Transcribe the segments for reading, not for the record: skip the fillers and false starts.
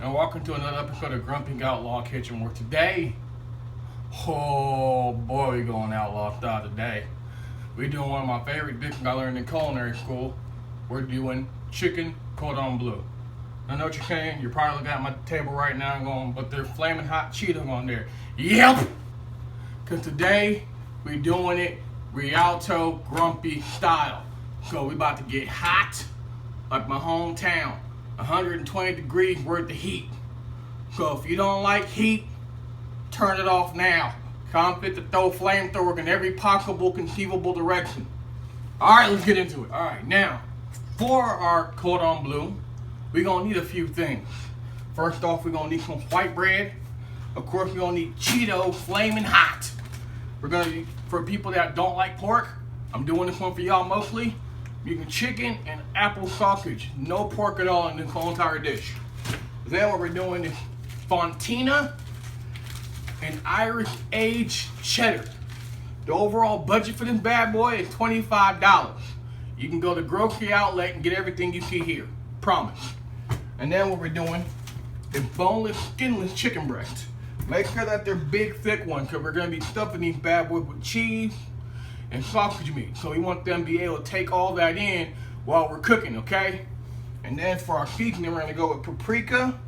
and welcome to another episode of Grumpy Outlaw Kitchen, where today, oh boy, we going outlaw style today. We're doing one of my favorite dishes I learned in culinary school. We're doing chicken cordon bleu. I know what you're saying. You're probably looking at my table right now and going, but there's flaming hot Cheetos on there. Yep! Because today, we're doing it Rialto Grumpy style. So we about to get hot, like my hometown. 120 degrees worth of heat. So if you don't like heat, turn it off now. I'm fit to throw flamethrower in every possible conceivable direction. Alright, let's get into it. Alright, now, for our cordon bleu, we're going to need a few things. First off, we're going to need some white bread. Of course, we're going to need Cheetos flaming hot. We're going to need, for people that don't like pork, I'm doing this one for y'all mostly. You can chicken and apple sausage. No pork at all in this whole entire dish. Then what we're doing is Fontina and Irish aged cheddar. The overall budget for this bad boy is $25. You can go to the grocery outlet and get everything you see here. Promise. And then what we're doing is boneless, skinless chicken breasts. Make sure that they're big, thick ones, because we're going to be stuffing these bad boys with cheese and sausage meat. So we want them to be able to take all that in while we're cooking, okay? And then for our seasoning, we're going to go with paprika.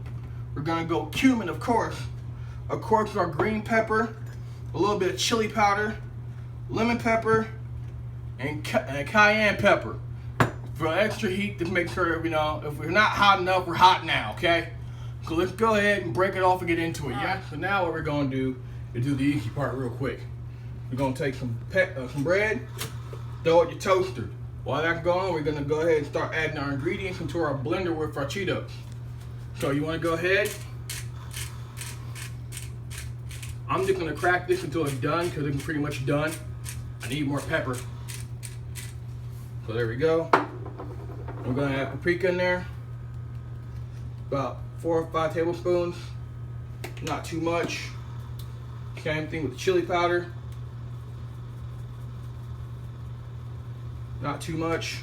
We're going to go cumin, of course. Of course, our green pepper, a little bit of chili powder, lemon pepper, and cayenne pepper. For extra heat to make sure, you know, if we're not hot enough, we're hot now, okay? So let's go ahead and break it off and get into it, yeah? So now what we're going to do is do the easy part real quick. We're going to take some bread, throw it in your toaster. While that's going on, we're going to go ahead and start adding our ingredients into our blender with our Cheetos. So you want to go ahead. I'm just going to crack this until it's done, because it's pretty much done. I need more pepper. So there we go. We're going to add paprika in there. About 4 or 5 tablespoons. Not too much. Same thing with chili powder. Not too much.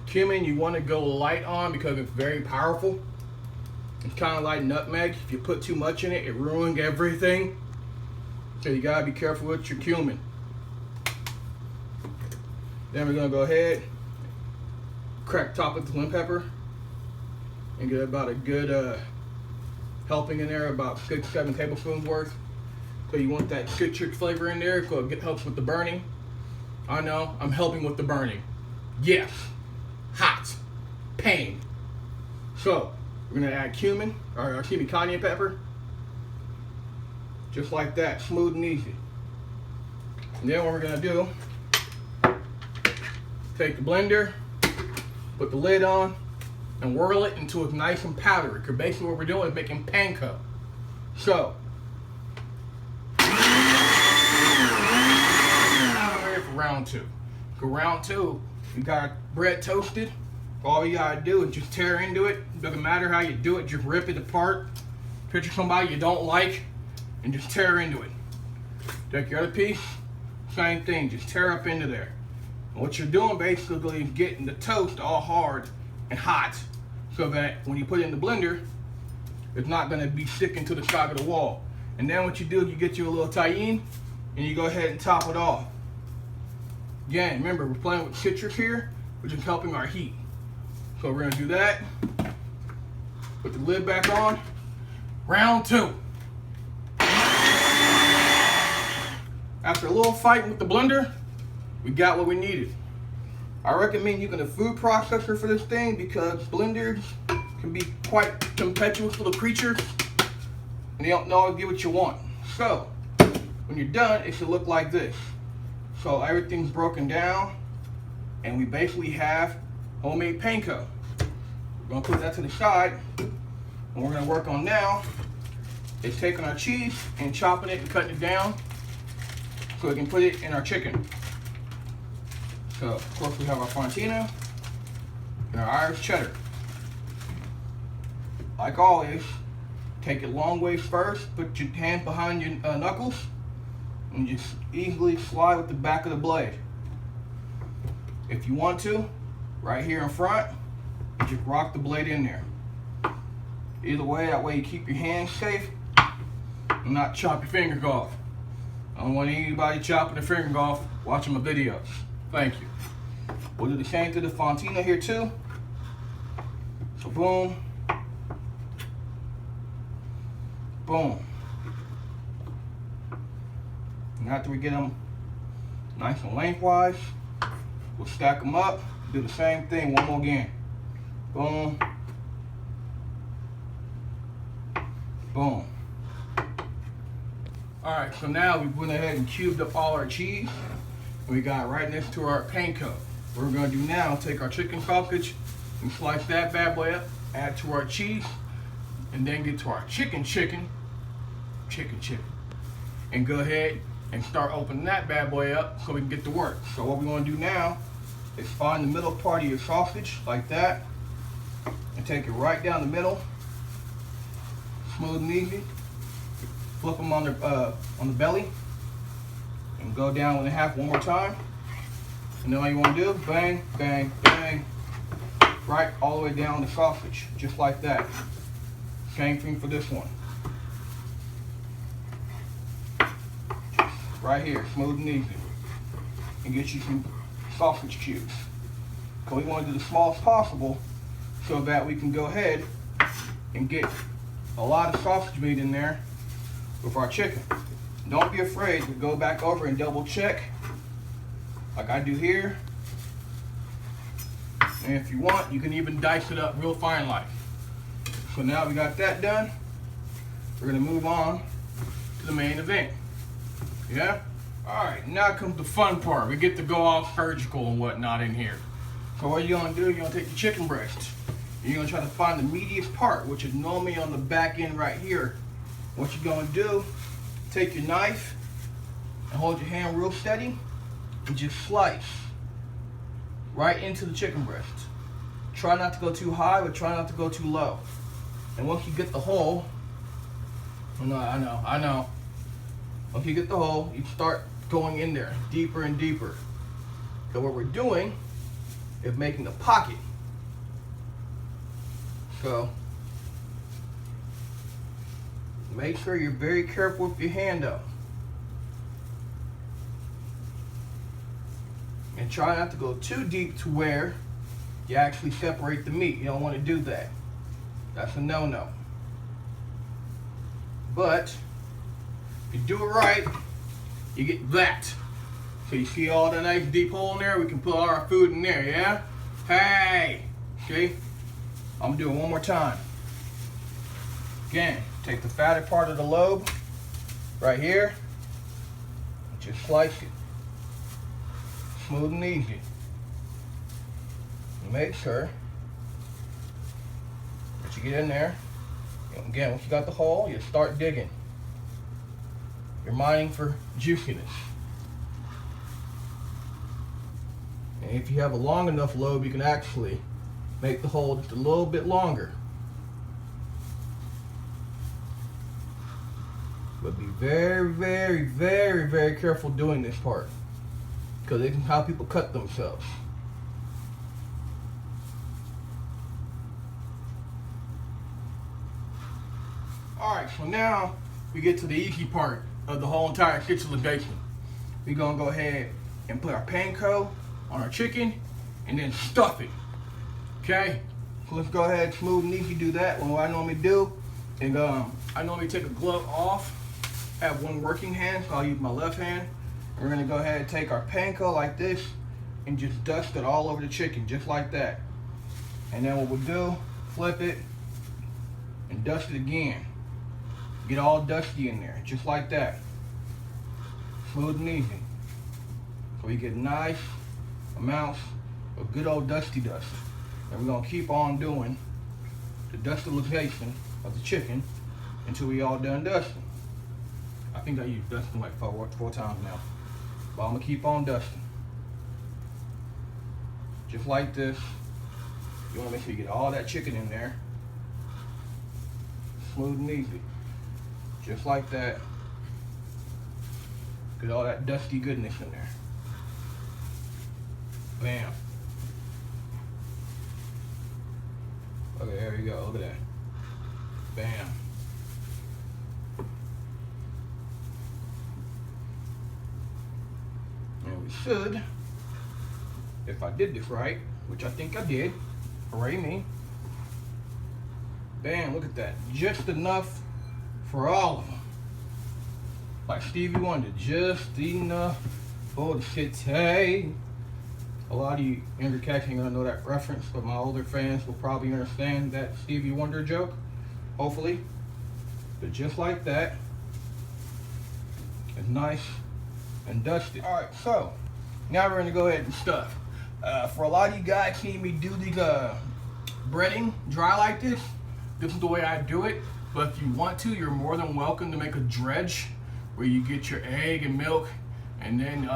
Cumin, you want to go light on because it's very powerful. It's kind of like nutmeg. If you put too much in it, it ruins everything. So you gotta be careful with your cumin. Then we're gonna go ahead, crack top with the lemon pepper, and get about a good helping in there, about 6-7 tablespoons worth. So you want that citric flavor in there, so it helps with the burning. I know, I'm helping with the burning. Yes, hot, pain. So, we're gonna add cumin, or cayenne pepper. Just like that, smooth and easy. And then what we're gonna do, take the blender, put the lid on, and whirl it until it's nice and powdery. Because basically what we're doing is making panko. So, round 2. For round 2, you got bread toasted. All you gotta do is just tear into it. Doesn't matter how you do it, just rip it apart. Picture somebody you don't like and just tear into it. Take your other piece, same thing, just tear up into there. And what you're doing basically is getting the toast all hard and hot so that when you put it in the blender, it's not gonna be sticking to the side of the wall. And then what you do, you get you a little tajin and you go ahead and top it off. Again, remember, we're playing with citrus here, which is helping our heat. So we're gonna do that. Put the lid back on. Round 2. After a little fight with the blender, we got what we needed. I recommend using a food processor for this thing because blenders can be quite tempestuous little creatures and they don't always get what you want. So, when you're done, it should look like this. So everything's broken down, and we basically have homemade panko. We're gonna put that to the side, and we're gonna work on now is taking our cheese and chopping it and cutting it down so we can put it in our chicken. So of course we have our Fontina and our Irish cheddar. Like always, take it long ways first, put your hand behind your knuckles, and just easily slide with the back of the blade. If you want to, right here in front, just rock the blade in there. Either way, that way you keep your hands safe and not chop your fingers off. I don't want anybody chopping their fingers off watching my videos. Thank you. We'll do the same to the Fontina here too. So boom. Boom. And after we get them nice and lengthwise, we'll stack them up, do the same thing one more again. Boom. Boom. Alright, so now we went ahead and cubed up all our cheese. And we got it right next to our panko. What we're going to do now, take our chicken sausage and slice that bad boy up, add to our cheese, and then get to our chicken, and go ahead and start opening that bad boy up so we can get to work. So what we want to do now is find the middle part of your sausage like that and take it right down the middle, smooth and easy. Flip them on the belly and go down in half one more time. And then all you want to do, bang, bang, bang, right all the way down the sausage, just like that. Same thing for this one. Right here, smooth and easy. And get you some sausage cubes. So we want to do the smallest possible so that we can go ahead and get a lot of sausage meat in there with our chicken. Don't be afraid to go back over and double check like I do here. And if you want, you can even dice it up real fine like. So now we got that done, we're gonna move on to the main event. Yeah? Alright, now comes the fun part. We get to go all surgical and whatnot in here. So what you're gonna do, you're gonna take your chicken breast. You're gonna try to find the meatiest part, which is normally on the back end right here. What you're gonna do, take your knife and hold your hand real steady and just slice right into the chicken breast. Try not to go too high, but try not to go too low. And once you get the hole, I know. Once you get the hole, you start going in there deeper and deeper. So what we're doing is making a pocket. So make sure you're very careful with your hand though. And try not to go too deep to where you actually separate the meat. You don't want to do that. That's a no-no. But if you do it right, you get that. So you see all that nice deep hole in there? We can put all our food in there, yeah? Hey! See? I'm gonna do it one more time. Again, take the fatty part of the lobe right here and just slice it. Smooth and easy. And make sure that you get in there. And again, once you got the hole, you start digging. You're mining for juiciness. And if you have a long enough lobe, you can actually make the hole just a little bit longer. But be very, very, very, very careful doing this part, because it can how people cut themselves. Alright, so now we get to the easy part of the whole entire situation. We're gonna go ahead and put our panko on our chicken and then stuff it. Okay? So let's go ahead, smooth and easy, do that. Well, what I normally do is I normally take a glove off, have one working hand, so I'll use my left hand. We're gonna go ahead and take our panko like this and just dust it all over the chicken, just like that. And then what we'll do, flip it and dust it again. Get all dusty in there, just like that. Smooth and easy. So we get nice amounts of good old dusty dust. And we're gonna keep on doing the dustalization of the chicken until we all done dusting. I think I used dusting like four times now. But I'm gonna keep on dusting. Just like this. You wanna make sure you get all that chicken in there. Smooth and easy. Just like that. Get all that dusty goodness in there. Bam. Okay, there you go. Look at that. Bam. And we should, if I did this right, which I think I did, hooray me. Bam, look at that. Just enough for all of them. Like Stevie Wonder, just enough for the city. A lot of you younger cats ain't gonna know that reference, but my older fans will probably understand that Stevie Wonder joke, hopefully. But just like that, it's nice and dusty. All right, so now we're gonna go ahead and stuff. For a lot of you guys see me do these breading dry like this. This is the way I do it. But if you want to, you're more than welcome to make a dredge where you get your egg and milk and then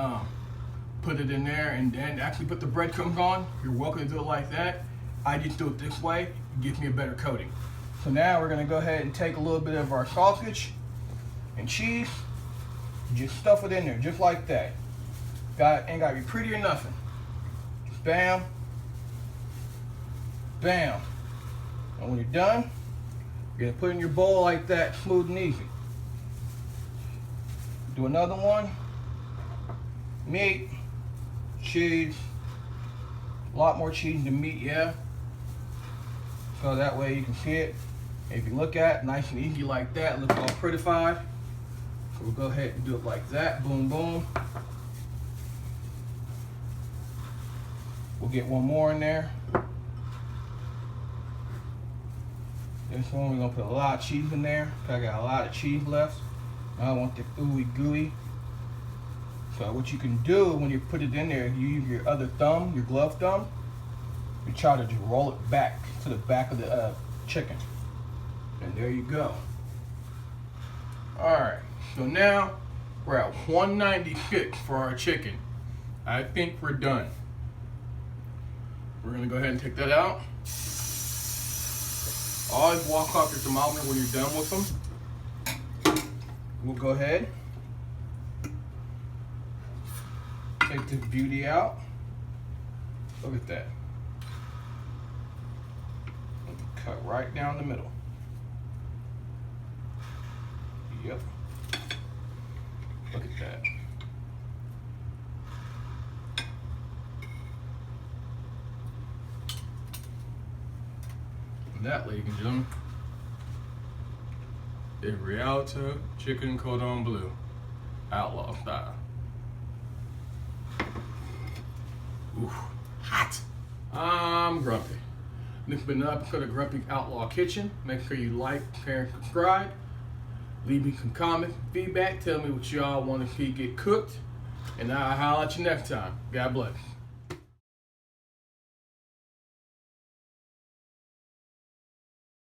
put it in there and then actually put the breadcrumbs on. You're welcome to do it like that. I just do it this way. It gives me a better coating. So now we're gonna go ahead and take a little bit of our sausage and cheese. Just stuff it in there, just like that. Ain't gotta be pretty or nothing. Bam, bam. And when you're done, you're gonna put it in your bowl like that, smooth and easy. Do another one. Meat, cheese, a lot more cheese than meat, yeah. So that way you can see it. If you look at it, nice and easy like that, look all prettified. So we'll go ahead and do it like that, boom, boom. We'll get one more in there. This one we're gonna put a lot of cheese in there. I got a lot of cheese left. I want the ooey gooey. So what you can do when you put it in there, you use your other thumb, your glove thumb, you try to just roll it back to the back of the chicken. And there you go. All right, so now we're at 196 for our chicken. I think we're done. We're gonna go ahead and take that out. Always walk off your thermometer when you're done with them. We'll go ahead, take this beauty out. Look at that. And cut right down the middle. Yep. Look at that. And that, ladies and gentlemen, is Rialto Chicken Cordon Bleu, outlaw style. Ooh, hot. I'm grumpy. This has been an episode of Grumpy Outlaw Kitchen. Make sure you like, share, and subscribe. Leave me some comments, feedback. Tell me what y'all want to see get cooked. And I'll holler at you next time. God bless.